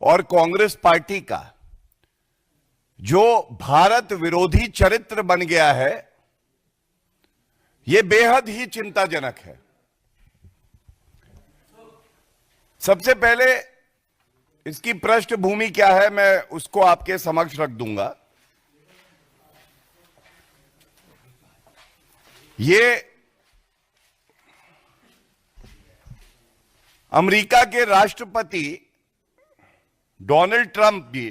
और कांग्रेस पार्टी का जो भारत विरोधी चरित्र बन गया है, यह बेहद ही चिंताजनक है। सबसे पहले इसकी पृष्ठभूमि क्या है, मैं उसको आपके समक्ष रख दूंगा। ये अमेरिका के राष्ट्रपति डोनाल्ड ट्रंप जी,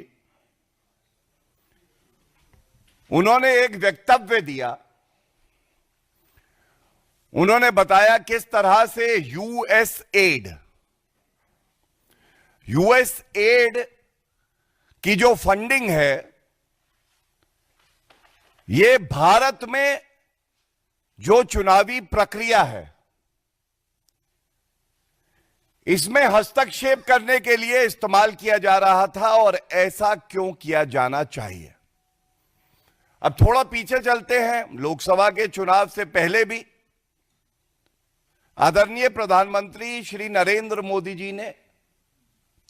उन्होंने एक वक्तव्य दिया। उन्होंने बताया किस तरह से यूएस एड की जो फंडिंग है, ये भारत में जो चुनावी प्रक्रिया है, इसमें हस्तक्षेप करने के लिए इस्तेमाल किया जा रहा था और ऐसा क्यों किया जाना चाहिए। अब थोड़ा पीछे चलते हैं। लोकसभा के चुनाव से पहले भी आदरणीय प्रधानमंत्री श्री नरेंद्र मोदी जी ने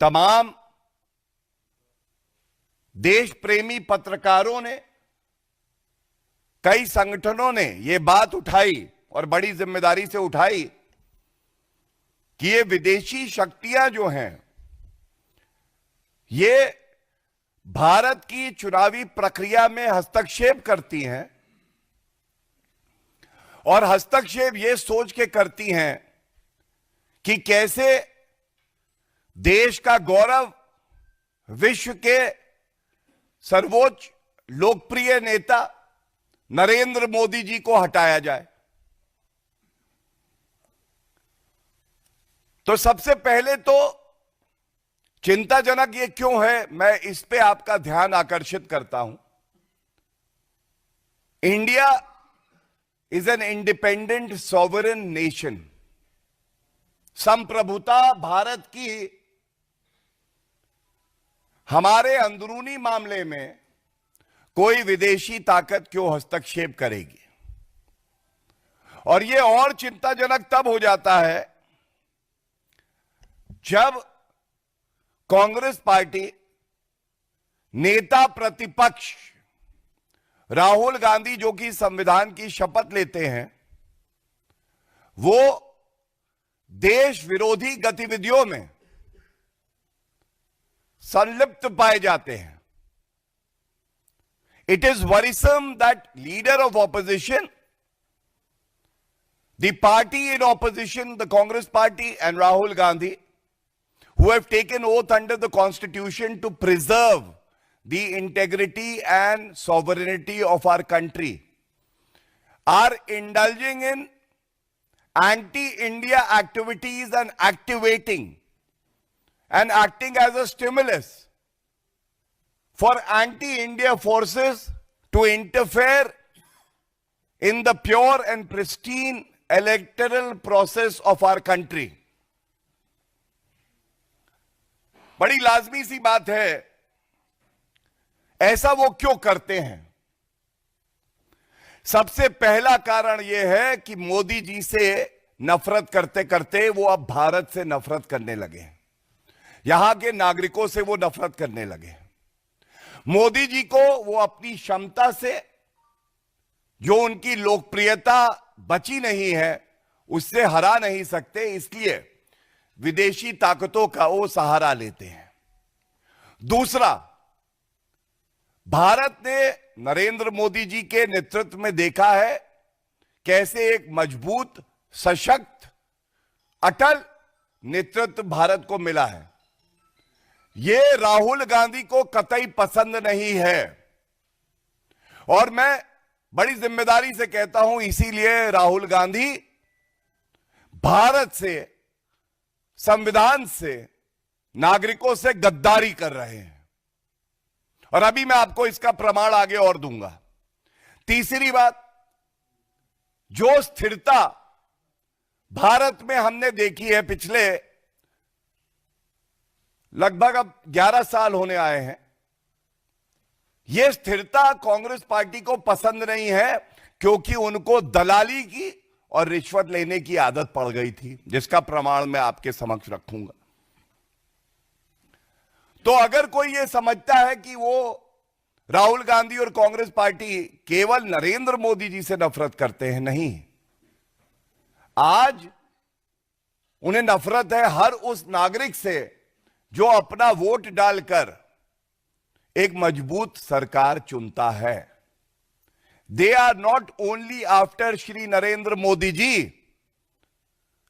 तमाम देश प्रेमी पत्रकारों ने, कई संगठनों ने यह बात उठाई और बड़ी जिम्मेदारी से उठाई कि ये विदेशी शक्तियां जो हैं, ये भारत की चुनावी प्रक्रिया में हस्तक्षेप करती हैं और हस्तक्षेप ये सोच के करती हैं कि कैसे देश का गौरव, विश्व के सर्वोच्च लोकप्रिय नेता नरेंद्र मोदी जी को हटाया जाए। तो सबसे पहले तो चिंताजनक ये क्यों है, मैं इस पे आपका ध्यान आकर्षित करता हूं। India is an independent sovereign nation. संप्रभुता भारत की हमारे अंदरूनी मामले में कोई विदेशी ताकत क्यों हस्तक्षेप करेगी। और यह और चिंताजनक तब हो जाता है जब कांग्रेस पार्टी नेता प्रतिपक्ष राहुल गांधी, जो कि संविधान की शपथ लेते हैं, वो देश विरोधी गतिविधियों में संलिप्त पाए जाते हैं। It is worrisome that leader of opposition, the party in opposition, the Congress party and Rahul Gandhi, who have taken oath under the Constitution to preserve the integrity and sovereignty of our country, are indulging in anti-India activities and activating and acting as a stimulus for anti-India forces to interfere in the pure and pristine electoral process of our country. बड़ी लाजमी सी बात है, ऐसा वो क्यों करते हैं। सबसे पहला कारण यह है कि मोदी जी से नफरत करते करते वो अब भारत से नफरत करने लगे, यहां के नागरिकों से वो नफरत करने लगे। मोदी जी को वो अपनी क्षमता से, जो उनकी लोकप्रियता बची नहीं है, उससे हरा नहीं सकते, इसलिए विदेशी ताकतों का वो सहारा लेते हैं। दूसरा, भारत ने नरेंद्र मोदी जी के नेतृत्व में देखा है कैसे एक मजबूत, सशक्त, अटल नेतृत्व भारत को मिला है। यह राहुल गांधी को कतई पसंद नहीं है और मैं बड़ी जिम्मेदारी से कहता हूं, इसीलिए राहुल गांधी भारत से, संविधान से, नागरिकों से गद्दारी कर रहे हैं और अभी मैं आपको इसका प्रमाण आगे और दूंगा। तीसरी बात, जो स्थिरता भारत में हमने देखी है पिछले लगभग अब 11 साल होने आए हैं, यह स्थिरता कांग्रेस पार्टी को पसंद नहीं है क्योंकि उनको दलाली की और रिश्वत लेने की आदत पड़ गई थी, जिसका प्रमाण मैं आपके समक्ष रखूंगा। तो अगर कोई ये समझता है कि वो राहुल गांधी और कांग्रेस पार्टी केवल नरेंद्र मोदी जी से नफरत करते हैं, नहीं, आज उन्हें नफरत है हर उस नागरिक से जो अपना वोट डालकर एक मजबूत सरकार चुनता है। They are not only after Shri Narendra Modi ji,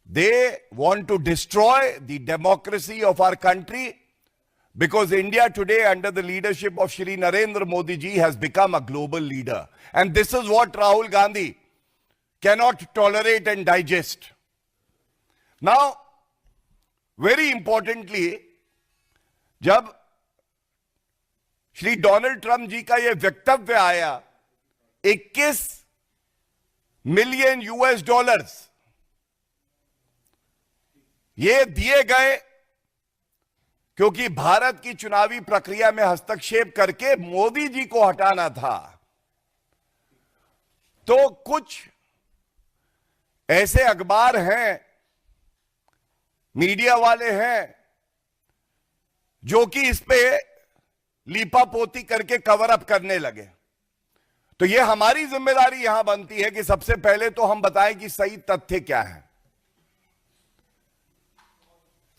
they want to destroy the democracy of our country, because India today under the leadership of Shri Narendra Modi ji has become a global leader, and this is what Rahul Gandhi cannot tolerate and digest. Now very importantly, जब Shri Donald Trump जी का यह वक्तव्य आया, 21 million US dollars ये दिए गए क्योंकि भारत की चुनावी प्रक्रिया में हस्तक्षेप करके मोदी जी को हटाना था। तो कुछ ऐसे अखबार हैं, मीडिया वाले हैं, जो कि इस पे लीपापोती करके कवर अप करने लगे। तो ये हमारी जिम्मेदारी यहां बनती है कि सबसे पहले तो हम बताएं कि सही तथ्य क्या है।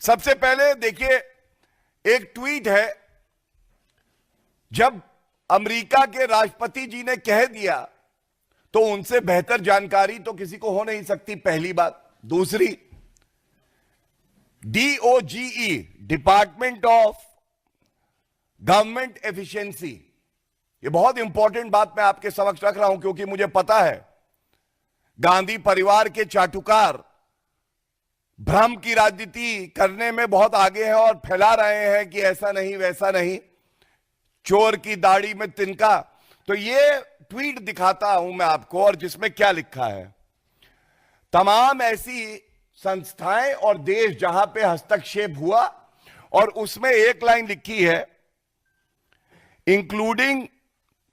सबसे पहले देखिए, एक ट्वीट है, जब अमेरिका के राष्ट्रपति जी ने कह दिया तो उनसे बेहतर जानकारी तो किसी को हो नहीं सकती, पहली बात। दूसरी, DOGE, department of government efficiency, ये बहुत इंपॉर्टेंट बात मैं आपके समक्ष रख रहा हूं क्योंकि मुझे पता है गांधी परिवार के चाटुकार भ्रम की राजनीति करने में बहुत आगे हैं और फैला रहे हैं कि ऐसा नहीं वैसा नहीं, चोर की दाढ़ी में तिनका। तो ये ट्वीट दिखाता हूं मैं आपको, और जिसमें क्या लिखा है, तमाम ऐसी संस्थाएं और देश जहां पे हस्तक्षेप हुआ, और उसमें एक लाइन लिखी है, including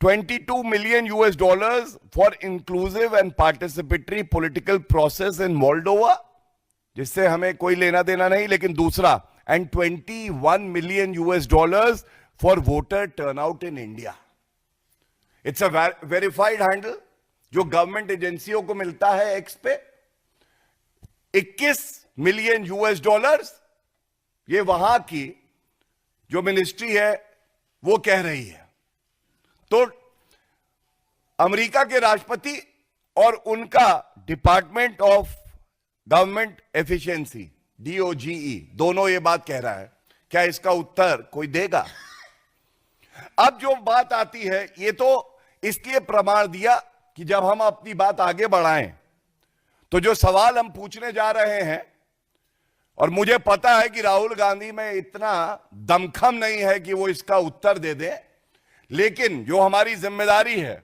22 million US dollars for inclusive and participatory political process in Moldova, जिससे हमें कोई लेना देना नहीं। लेकिन दूसरा, and 21 million US dollars for voter turnout in India. It's a verified handle जो गवर्नमेंट एजेंसियों को मिलता है एक्स पे। 21 मिलियन US डॉलर्स ये वहां की जो मिनिस्ट्री है वो कह रही है। तो अमेरिका के राष्ट्रपति और उनका department of government efficiency, DOGE, दोनों ये बात कह रहा है। क्या इसका उत्तर कोई देगा? अब जो बात आती है, ये तो इसलिए प्रमाण दिया कि जब हम अपनी बात आगे बढ़ाएं तो जो सवाल हम पूछने जा रहे हैं, और मुझे पता है कि राहुल गांधी में इतना दमखम नहीं है कि वो इसका उत्तर दे दें, लेकिन जो हमारी जिम्मेदारी है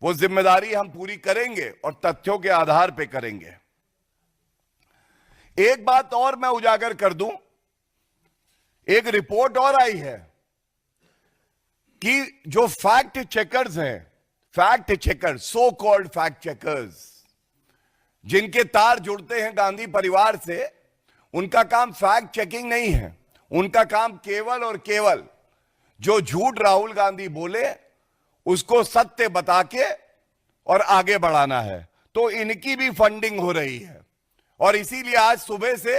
वो जिम्मेदारी हम पूरी करेंगे और तथ्यों के आधार पर करेंगे। एक बात और मैं उजागर कर दूं, एक रिपोर्ट और आई है कि जो फैक्ट चेकर्स हैं, fact checkers, so called fact checkers, जिनके तार जुड़ते हैं गांधी परिवार से, उनका काम फैक्ट चेकिंग नहीं है। उनका काम केवल और केवल जो झूठ राहुल गांधी बोले उसको सत्य बता के और आगे बढ़ाना है। तो इनकी भी फंडिंग हो रही है, और इसीलिए आज सुबह से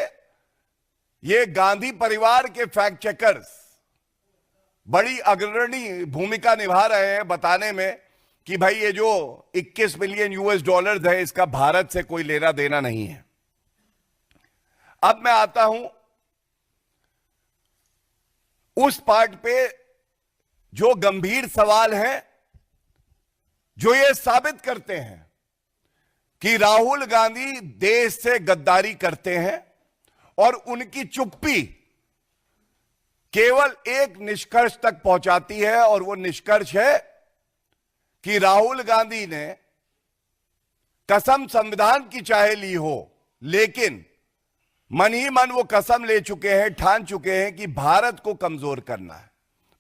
ये गांधी परिवार के फैक्ट चेकर्स बड़ी अग्रणी भूमिका निभा रहे हैं बताने में कि भाई ये जो 21 मिलियन US डॉलर्स है इसका भारत से कोई लेना देना नहीं है। अब मैं आता हूं उस पार्ट पे जो गंभीर सवाल हैं, जो ये साबित करते हैं कि राहुल गांधी देश से गद्दारी करते हैं, और उनकी चुप्पी केवल एक निष्कर्ष तक पहुंचाती है, और वो निष्कर्ष है कि राहुल गांधी ने कसम संविधान की चाहे ली हो, लेकिन मन ही मन वो कसम ले चुके हैं, ठान चुके हैं कि भारत को कमजोर करना है,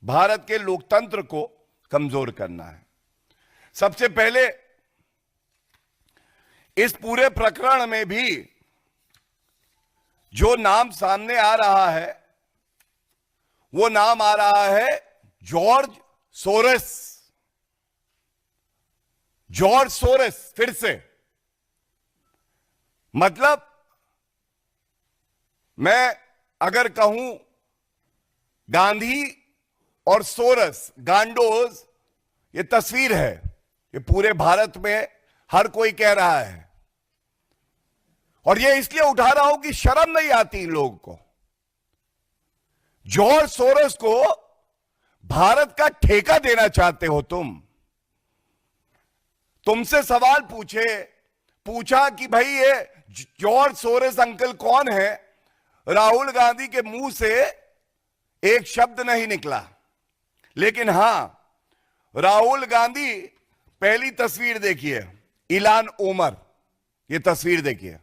भारत के लोकतंत्र को कमजोर करना है। सबसे पहले इस पूरे प्रकरण में भी जो नाम सामने आ रहा है वो नाम आ रहा है जॉर्ज सोरस। जॉर्ज सोरस फिर से, मतलब मैं अगर कहूं गांधी और सोरस, गांडोज, ये तस्वीर है, ये पूरे भारत में हर कोई कह रहा है। और ये इसलिए उठा रहा हूं कि शर्म नहीं आती इन लोगों को। जॉर्ज सोरस को भारत का ठेका देना चाहते हो तुम। तुमसे सवाल पूछा कि भाई ये जॉर्ज सोरस अंकल कौन है, राहुल गांधी के मुंह से एक शब्द नहीं निकला। लेकिन हां, राहुल गांधी, पहली तस्वीर देखिए, इलान ओमर, ये तस्वीर देखिए।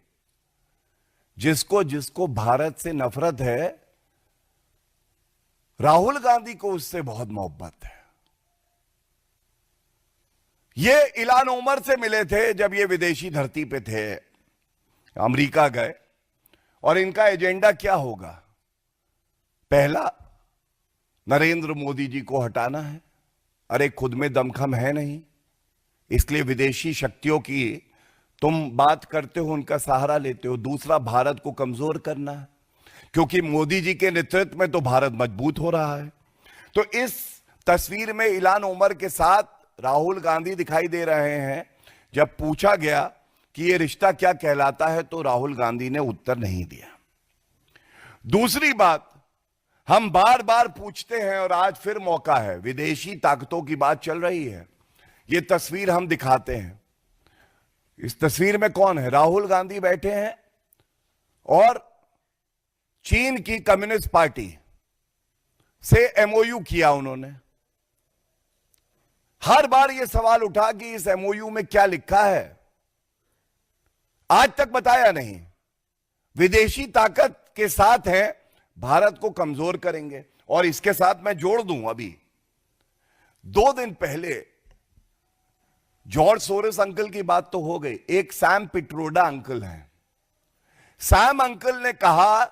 जिसको जिसको भारत से नफरत है, राहुल गांधी को उससे बहुत मोहब्बत है। ये इलान ओमर से मिले थे जब ये विदेशी धरती पे थे, अमेरिका गए। और इनका एजेंडा क्या होगा? पहला, नरेंद्र मोदी जी को हटाना है। अरे खुद में दमखम है नहीं, इसलिए विदेशी शक्तियों की तुम बात करते हो, उनका सहारा लेते हो। दूसरा, भारत को कमजोर करना है, क्योंकि मोदी जी के नेतृत्व में तो भारत मजबूत हो रहा है। तो इस तस्वीर में इलान ओमर के साथ राहुल गांधी दिखाई दे रहे हैं। जब पूछा गया कि ये रिश्ता क्या कहलाता है, तो राहुल गांधी ने उत्तर नहीं दिया। दूसरी बात, हम बार बार पूछते हैं और आज फिर मौका है, विदेशी ताकतों की बात चल रही है, ये तस्वीर हम दिखाते हैं। इस तस्वीर में कौन है? राहुल गांधी बैठे हैं और चीन की कम्युनिस्ट पार्टी से एमओयू किया उन्होंने। हर बार यह सवाल उठा कि इस एमओयू में क्या लिखा है, आज तक बताया नहीं। विदेशी ताकत के साथ हैं, भारत को कमजोर करेंगे। और इसके साथ मैं जोड़ दूं, अभी 2 दिन पहले जॉर्ज सोरस अंकल की बात तो हो गई, एक सैम पिट्रोडा अंकल हैं। सैम अंकल ने कहा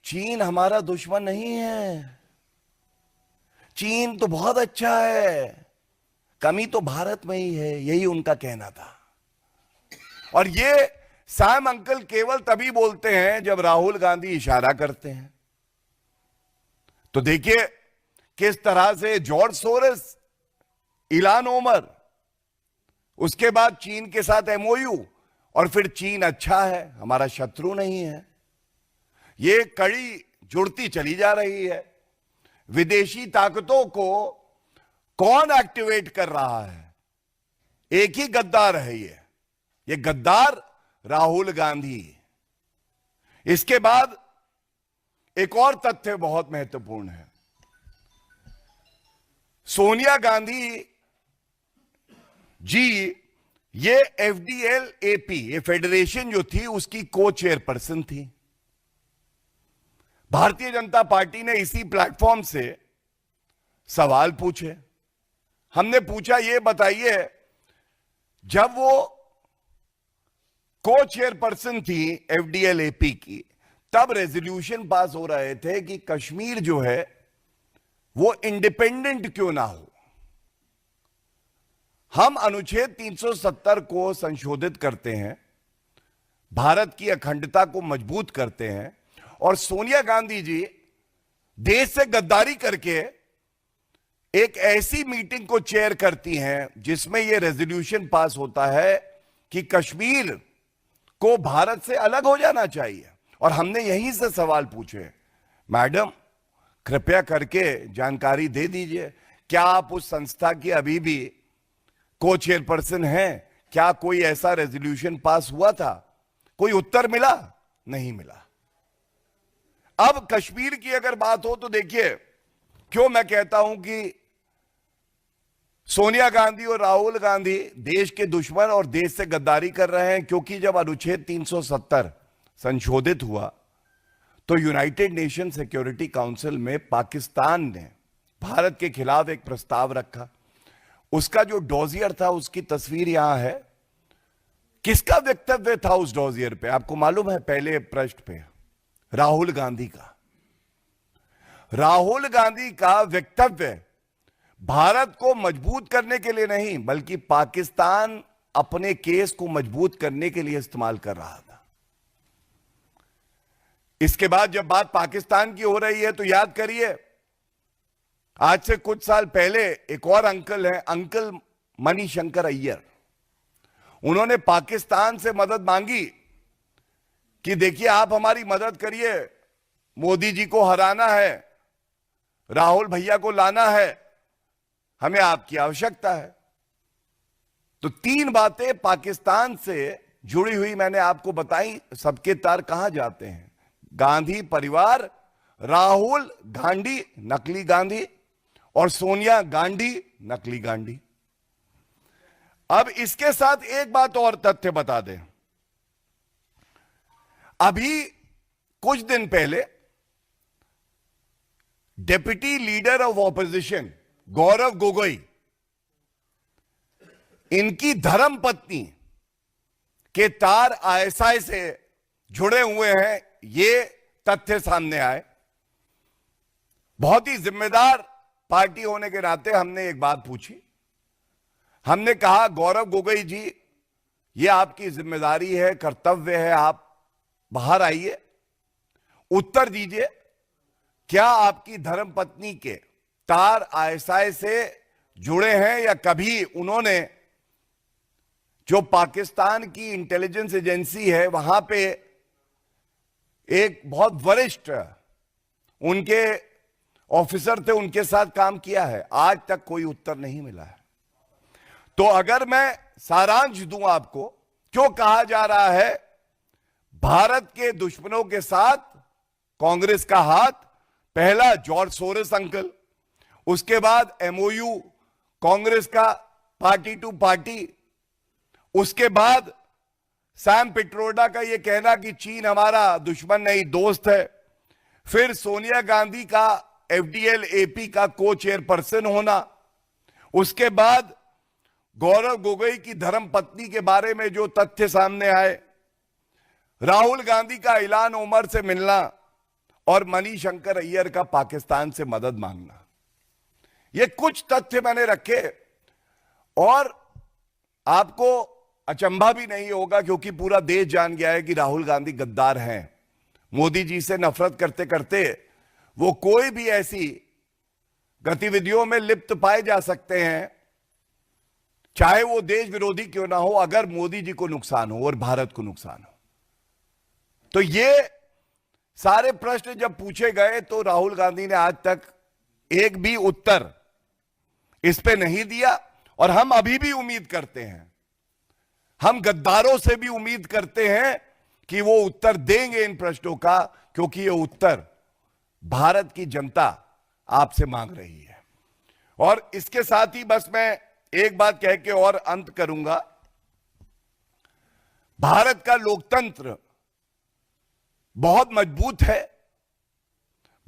चीन हमारा दुश्मन नहीं है, चीन तो बहुत अच्छा है, कमी तो भारत में ही है, यही उनका कहना था। और ये सैम अंकल केवल तभी बोलते हैं जब राहुल गांधी इशारा करते हैं। तो देखिए किस तरह से जॉर्ज सोरस, इलान ओमर, उसके बाद चीन के साथ एमओयू, और फिर चीन अच्छा है, हमारा शत्रु नहीं है। ये कड़ी जुड़ती चली जा रही है। विदेशी ताकतों को कौन एक्टिवेट कर रहा है? एक ही गद्दार है ये गद्दार राहुल गांधी। इसके बाद एक और तथ्य बहुत महत्वपूर्ण है। सोनिया गांधी जी, ये एफडीएल-एपी, ये फेडरेशन जो थी उसकी को चेयरपर्सन थी। भारतीय जनता पार्टी ने इसी प्लेटफॉर्म से सवाल पूछे। हमने पूछा, ये बताइए, जब वो को चेयरपर्सन थी एफडीएल-एपी की, तब रेजोल्यूशन पास हो रहे थे कि कश्मीर जो है वो इंडिपेंडेंट क्यों ना हो। हम अनुच्छेद 370 को संशोधित करते हैं, भारत की अखंडता को मजबूत करते हैं, और सोनिया गांधी जी देश से गद्दारी करके एक ऐसी मीटिंग को चेयर करती हैं जिसमें यह रेजोल्यूशन पास होता है कि कश्मीर को भारत से अलग हो जाना चाहिए। और हमने यहीं से सवाल पूछे, मैडम कृपया करके जानकारी दे दीजिए, क्या आप उस संस्था की अभी भी को चेयरपर्सन हैं? क्या कोई ऐसा रेजोल्यूशन पास हुआ था? कोई उत्तर मिला? नहीं मिला। अब कश्मीर की अगर बात हो तो देखिए, क्यों मैं कहता हूं कि सोनिया गांधी और राहुल गांधी देश के दुश्मन और देश से गद्दारी कर रहे हैं, क्योंकि जब अनुच्छेद 370 संशोधित हुआ तो यूनाइटेड नेशन सिक्योरिटी काउंसिल में पाकिस्तान ने भारत के खिलाफ एक प्रस्ताव रखा। उसका जो डॉजियर था उसकी तस्वीर यहां है। किसका वक्तव्य था उस डॉजियर पे? आपको मालूम है? पहले पृष्ठ पे राहुल गांधी का। राहुल गांधी का वक्तव्य भारत को मजबूत करने के लिए नहीं, बल्कि पाकिस्तान अपने केस को मजबूत करने के लिए इस्तेमाल कर रहा था। इसके बाद जब बात पाकिस्तान की हो रही है तो याद करिए, आज से कुछ साल पहले एक और अंकल है, अंकल मणिशंकर अय्यर, उन्होंने पाकिस्तान से मदद मांगी कि देखिए आप हमारी मदद करिए, मोदी जी को हराना है, राहुल भैया को लाना है, हमें आपकी आवश्यकता है। तो 3 बातें पाकिस्तान से जुड़ी हुई मैंने आपको बताई। सबके तार कहां जाते हैं? गांधी परिवार, राहुल गांधी नकली गांधी और सोनिया गांधी नकली गांधी। अब इसके साथ एक बात और तथ्य बता दें। अभी कुछ दिन पहले deputy leader of opposition Gaurav Gogoi, इनकी धर्मपत्नी के तार आईएसआई से जुड़े हुए हैं, ये तथ्य सामने आए। बहुत ही जिम्मेदार पार्टी होने के नाते हमने एक बात पूछी। हमने कहा, गौरव गोगोई जी, ये आपकी जिम्मेदारी है, कर्तव्य है, आप बाहर आइए, उत्तर दीजिए, क्या आपकी धर्मपत्नी के तार आईएसआई से जुड़े हैं या कभी उन्होंने जो पाकिस्तान की इंटेलिजेंस एजेंसी है वहां पे एक बहुत वरिष्ठ उनके ऑफिसर थे, उनके साथ काम किया है? आज तक कोई उत्तर नहीं मिला है। तो अगर मैं सारांश दूं आपको, क्यों कहा जा रहा है भारत के दुश्मनों के साथ कांग्रेस का हाथ? पहला जॉर्ज सोरेस अंकल, उसके बाद एमओयू कांग्रेस का पार्टी टू पार्टी, उसके बाद सैम पिट्रोडा का यह कहना कि चीन हमारा दुश्मन नहीं दोस्त है, फिर सोनिया गांधी का एफडीएल एपी का को चेयरपर्सन होना, उसके बाद गौरव गोगोई की धर्मपत्नी के बारे में जो तथ्य सामने आए, राहुल गांधी का इल्हान उमर से मिलना और मणिशंकर अय्यर का पाकिस्तान से मदद मांगना। ये कुछ तथ्य मैंने रखे और आपको अचंभा भी नहीं होगा, क्योंकि पूरा देश जान गया है कि राहुल गांधी गद्दार हैं। मोदी जी से नफरत करते करते वो कोई भी ऐसी गतिविधियों में लिप्त पाए जा सकते हैं, चाहे वो देश विरोधी क्यों ना हो, अगर मोदी जी को नुकसान हो और भारत को नुकसान हो। तो ये सारे प्रश्न जब पूछे गए तो राहुल गांधी ने आज तक एक भी उत्तर इस पे नहीं दिया, और हम अभी भी उम्मीद करते हैं, हम गद्दारों से भी उम्मीद करते हैं कि वो उत्तर देंगे इन प्रश्नों का, क्योंकि ये उत्तर भारत की जनता आपसे मांग रही है। और इसके साथ ही बस मैं एक बात कह के और अंत करूंगा। भारत का लोकतंत्र बहुत मजबूत है।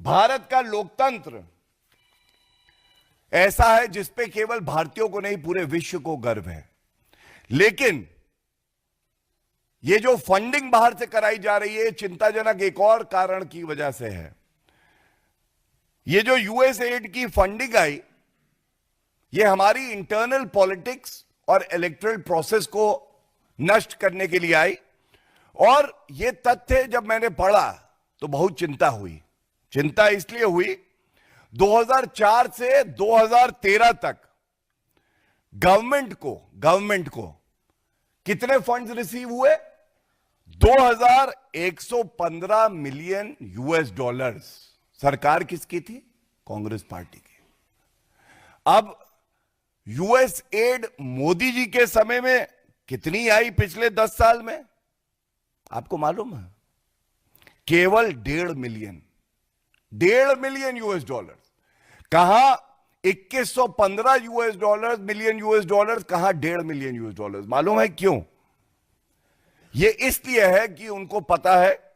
भारत का लोकतंत्र ऐसा है जिसपे केवल भारतीयों को नहीं, पूरे विश्व को गर्व है। लेकिन ये जो फंडिंग बाहर से कराई जा रही है, चिंताजनक एक और कारण की वजह से है। ये जो यूएसएड की फंडिंग आई, ये हमारी इंटरनल पॉलिटिक्स और इलेक्टोरल प्रोसेस को नष्ट करने के लिए आई। और ये तथ्य जब मैंने पढ़ा तो बहुत चिंता हुई। चिंता इसलिए हुई, 2004 से 2013 तक गवर्नमेंट को कितने फंड्स रिसीव हुए? 2115 मिलियन यूएस डॉलर्स। सरकार किसकी थी? कांग्रेस पार्टी की। अब यूएस एड मोदी जी के समय में कितनी आई पिछले 10 साल में? आपको मालूम है? केवल 1.5 मिलियन यूएस डॉलर। कहां 2115 US dollar, million US dollar, कहां 1.5 मिलियन यूएस डॉलर। मालूम है क्यों? यह इसलिए है कि उनको पता है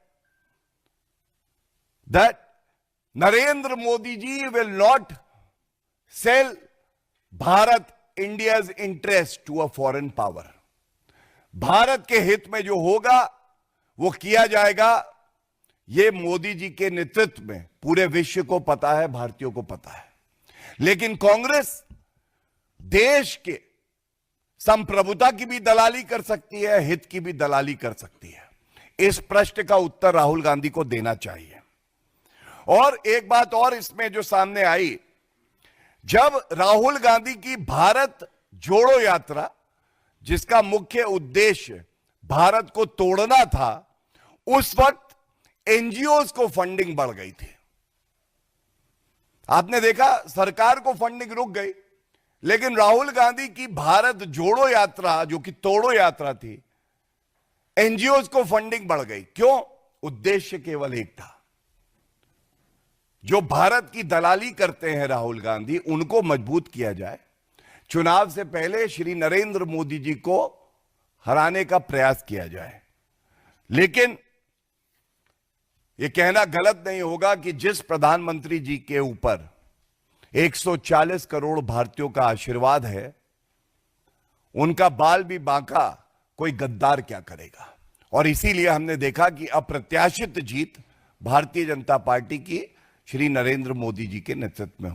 that Narendra Modi ji will not sell Bharat India's interest to a foreign power. Bharat के हित में जो होगा वो किया जाएगा, ये मोदी जी के नेतृत्व में पूरे विश्व को पता है, भारतीयों को पता है। लेकिन कांग्रेस देश के संप्रभुता की भी दलाली कर सकती है, हित की भी दलाली कर सकती है। इस प्रश्न का उत्तर राहुल गांधी को देना चाहिए। और एक बात और इसमें जो सामने आई, जब राहुल गांधी की भारत जोड़ो यात्रा, जिसका मुख्य उद्देश्य भारत को तोड़ना था, उस वक्त एनजीओज को फंडिंग बढ़ गई थी। आपने देखा सरकार को फंडिंग रुक गई, लेकिन राहुल गांधी की भारत जोड़ो यात्रा, जो कि तोड़ो यात्रा थी, एनजीओज को फंडिंग बढ़ गई। क्यों? उद्देश्य केवल एक था। जो भारत की दलाली करते हैं राहुल गांधी, उनको मजबूत किया जाए, चुनाव से पहले श्री नरेंद्र मोदी जी को हराने का प्रयास किया जाए। लेकिन यह कहना गलत नहीं होगा कि जिस प्रधानमंत्री जी के ऊपर 140 करोड़ भारतीयों का आशीर्वाद है, उनका बाल भी बांका कोई गद्दार क्या करेगा। और इसीलिए हमने देखा कि अप्रत्याशित जीत भारतीय जनता पार्टी की श्री नरेंद्र मोदी जी के नेतृत्व में हुई।